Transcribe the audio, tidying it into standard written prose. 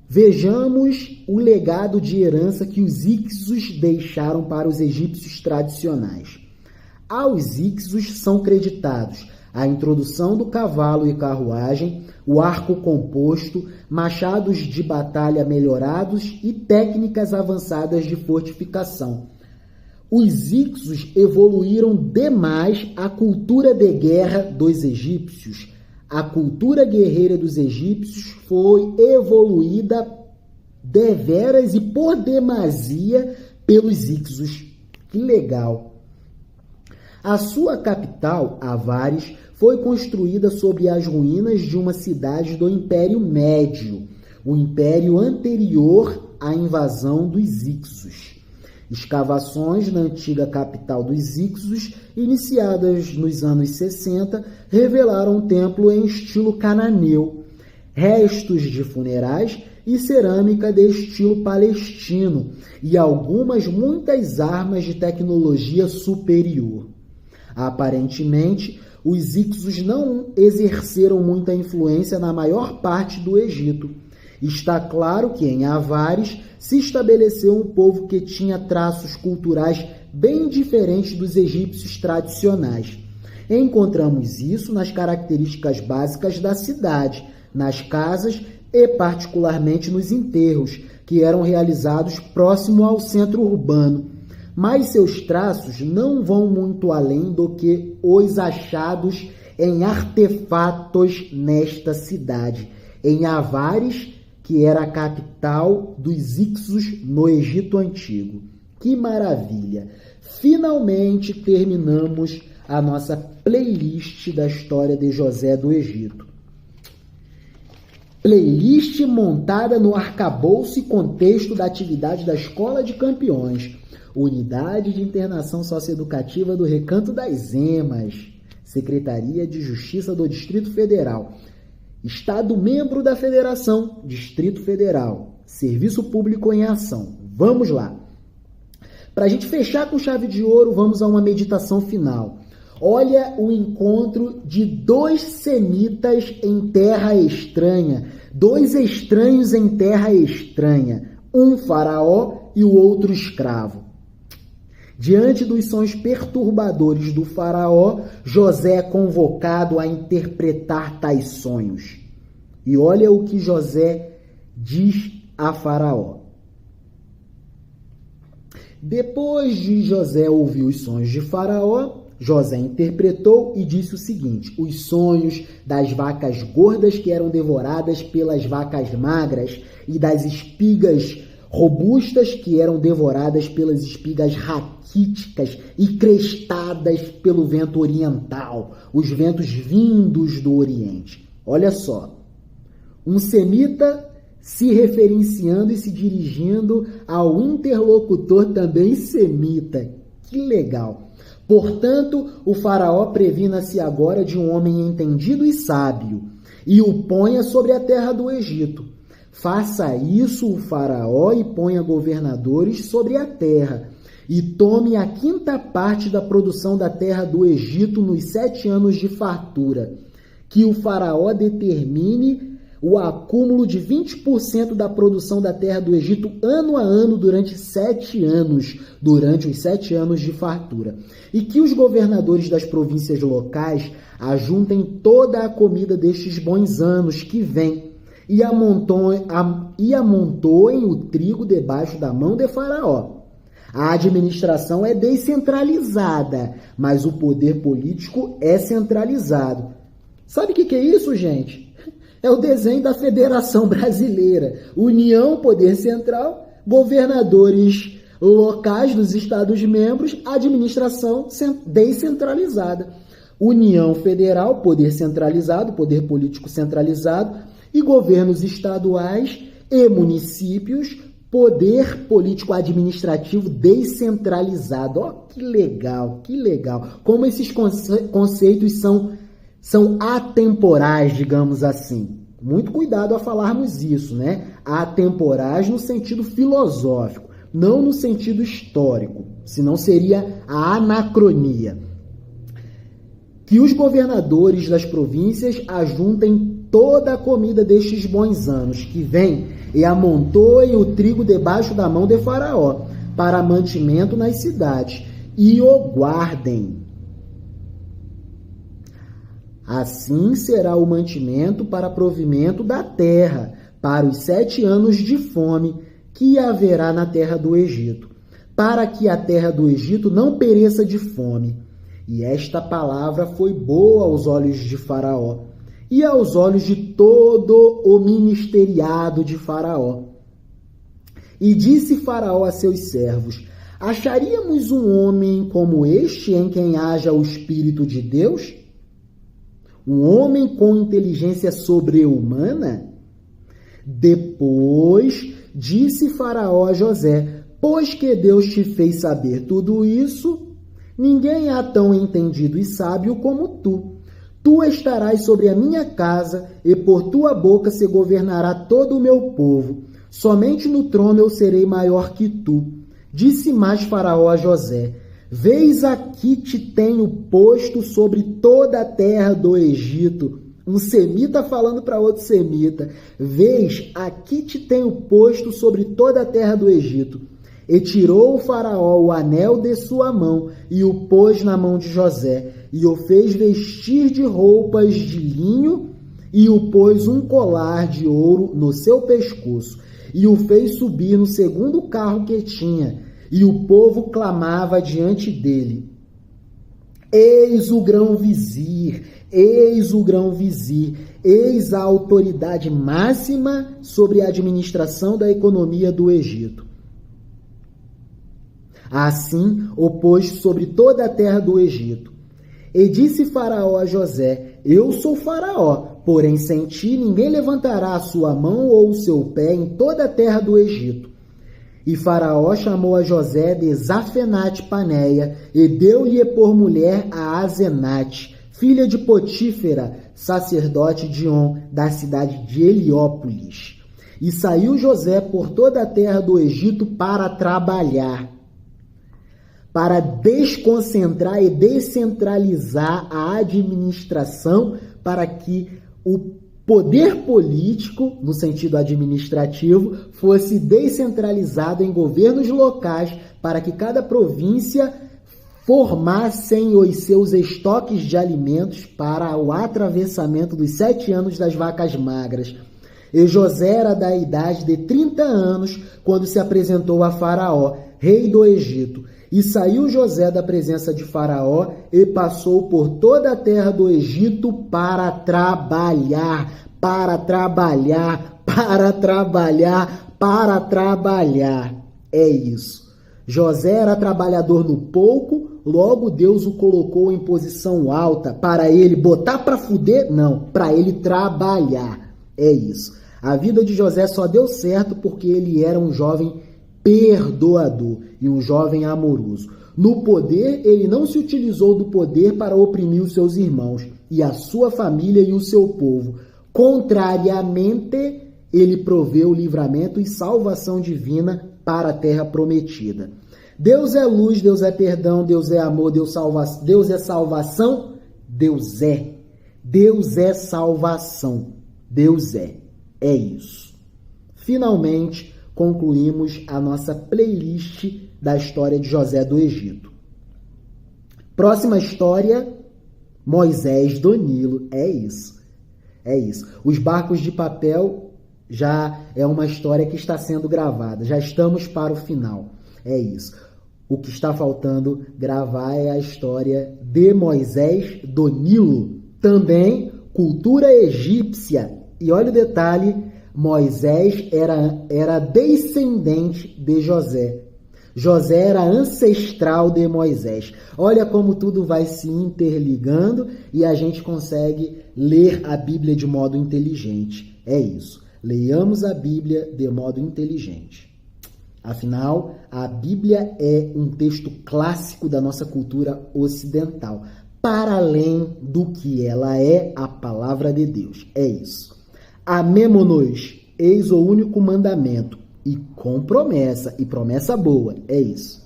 Vejamos o legado de herança que os Ixos deixaram para os egípcios tradicionais. Aos Ixos são creditados a introdução do cavalo e carruagem, o arco composto, machados de batalha melhorados e técnicas avançadas de fortificação. Os Ixos evoluíram demais a cultura de guerra dos egípcios. A cultura guerreira dos egípcios foi evoluída deveras e por demasia pelos Ixos. Que legal! A sua capital, Avares, foi construída sobre as ruínas de uma cidade do Império Médio, o império anterior à invasão dos Ixos. Escavações na antiga capital dos Ixos, iniciadas nos anos 60, revelaram um templo em estilo cananeu, restos de funerais e cerâmica de estilo palestino e muitas armas de tecnologia superior. Aparentemente, os Ixos não exerceram muita influência na maior parte do Egito. Está claro que em Avares se estabeleceu um povo que tinha traços culturais bem diferentes dos egípcios tradicionais. Encontramos isso nas características básicas da cidade, nas casas e particularmente nos enterros, que eram realizados próximo ao centro urbano. Mas seus traços não vão muito além do que os achados em artefatos nesta cidade, em Avares, que era a capital dos Ixos no Egito Antigo. Que maravilha! Finalmente terminamos a nossa playlist da história de José do Egito. Playlist montada no arcabouço e contexto da atividade da Escola de Campeões, Unidade de Internação Socioeducativa do Recanto das Emas, Secretaria de Justiça do Distrito Federal, Estado membro da Federação, Distrito Federal, Serviço Público em Ação. Vamos lá. Para a gente fechar com chave de ouro, vamos a uma meditação final. Olha o encontro de dois semitas em terra estranha, dois estranhos em terra estranha, um faraó e o outro escravo. Diante dos sonhos perturbadores do faraó, José é convocado a interpretar tais sonhos. E olha o que José diz a faraó. Depois de José ouvir os sonhos de faraó, José interpretou e disse o seguinte: os sonhos das vacas gordas que eram devoradas pelas vacas magras e das espigas robustas que eram devoradas pelas espigas raquíticas e crestadas pelo vento oriental, os ventos vindos do Oriente. Olha só, um semita se referenciando e se dirigindo ao interlocutor também semita. Que legal! Portanto, o faraó previna-se agora de um homem entendido e sábio e o ponha sobre a terra do Egito. Faça isso o faraó e ponha governadores sobre a terra, e tome a 5ª parte da produção da terra do Egito nos 7 anos de fartura. Que o faraó determine o acúmulo de 20% da produção da terra do Egito ano a ano durante os 7 anos de fartura. E que os governadores das províncias locais ajuntem toda a comida destes bons anos que vêm, e amontoem o trigo debaixo da mão de faraó. A administração é descentralizada, mas o poder político é centralizado. Sabe o que é isso, gente? É o desenho da Federação Brasileira. União, poder central, governadores locais dos Estados-membros, administração descentralizada. União federal, poder centralizado, poder político centralizado, e governos estaduais e municípios, poder político-administrativo descentralizado. Ó, que legal, que legal. Como esses conceitos são atemporais, digamos assim. Muito cuidado a falarmos isso, né? Atemporais no sentido filosófico, não no sentido histórico, senão seria a anacronia. Que os governadores das províncias ajuntem toda a comida destes bons anos que vem, e amontoem o trigo debaixo da mão de Faraó, para mantimento nas cidades, e o guardem. Assim será o mantimento para provimento da terra, para os 7 anos de fome que haverá na terra do Egito, para que a terra do Egito não pereça de fome. E esta palavra foi boa aos olhos de Faraó, e aos olhos de todo o ministeriado de Faraó. E disse Faraó a seus servos: acharíamos um homem como este em quem haja o Espírito de Deus? Um homem com inteligência sobre-humana? Depois disse Faraó a José: pois que Deus te fez saber tudo isso, ninguém há tão entendido e sábio como tu. Tu estarás sobre a minha casa, e por tua boca se governará todo o meu povo. Somente no trono eu serei maior que tu. Disse mais Faraó a José: vês, aqui te tenho posto sobre toda a terra do Egito. Um semita falando para outro semita: vês, aqui te tenho posto sobre toda a terra do Egito. E tirou o Faraó o anel de sua mão e o pôs na mão de José, e o fez vestir de roupas de linho, e o pôs um colar de ouro no seu pescoço, e o fez subir no segundo carro que tinha, e o povo clamava diante dele: eis o grão-vizir, eis o grão-vizir, eis a autoridade máxima sobre a administração da economia do Egito. Assim o pôs sobre toda a terra do Egito. E disse Faraó a José: eu sou Faraó, porém sem ti ninguém levantará a sua mão ou o seu pé em toda a terra do Egito. E Faraó chamou a José de Zafenate-Paneia, e deu-lhe por mulher a Azenate, filha de Potífera, sacerdote de On, da cidade de Heliópolis. E saiu José por toda a terra do Egito para trabalhar, para desconcentrar e descentralizar a administração, para que o poder político, no sentido administrativo, fosse descentralizado em governos locais, para que cada província formassem os seus estoques de alimentos para o atravessamento dos 7 anos das vacas magras. E José era da idade de 30 anos quando se apresentou a Faraó, rei do Egito. E saiu José da presença de Faraó e passou por toda a terra do Egito para trabalhar, para trabalhar, para trabalhar, para trabalhar. É isso. José era trabalhador no pouco, logo Deus o colocou em posição alta para ele botar para fuder? Não, para ele trabalhar. É isso. A vida de José só deu certo porque ele era um jovem perdoador e um jovem amoroso. No poder, ele não se utilizou do poder para oprimir os seus irmãos e a sua família e o seu povo. Contrariamente, ele proveu livramento e salvação divina para a terra prometida. Deus é luz, Deus é perdão, Deus é amor, Deus é salvação, Deus é. Deus é salvação, Deus é. É isso. Finalmente, concluímos a nossa playlist da história de José do Egito. Próxima história, Moisés do Nilo. É isso. É isso. Os barcos de papel já é uma história que está sendo gravada. Já estamos para o final. É isso. O que está faltando gravar é a história de Moisés do Nilo. Também cultura egípcia. E olha o detalhe, Moisés era descendente de José. José era ancestral de Moisés. Olha como tudo vai se interligando e a gente consegue ler a Bíblia de modo inteligente. É isso. Leiamos a Bíblia de modo inteligente. Afinal, a Bíblia é um texto clássico da nossa cultura ocidental, para além do que ela é a palavra de Deus. É isso. Amemo-nos, eis o único mandamento, e com promessa, e promessa boa, é isso.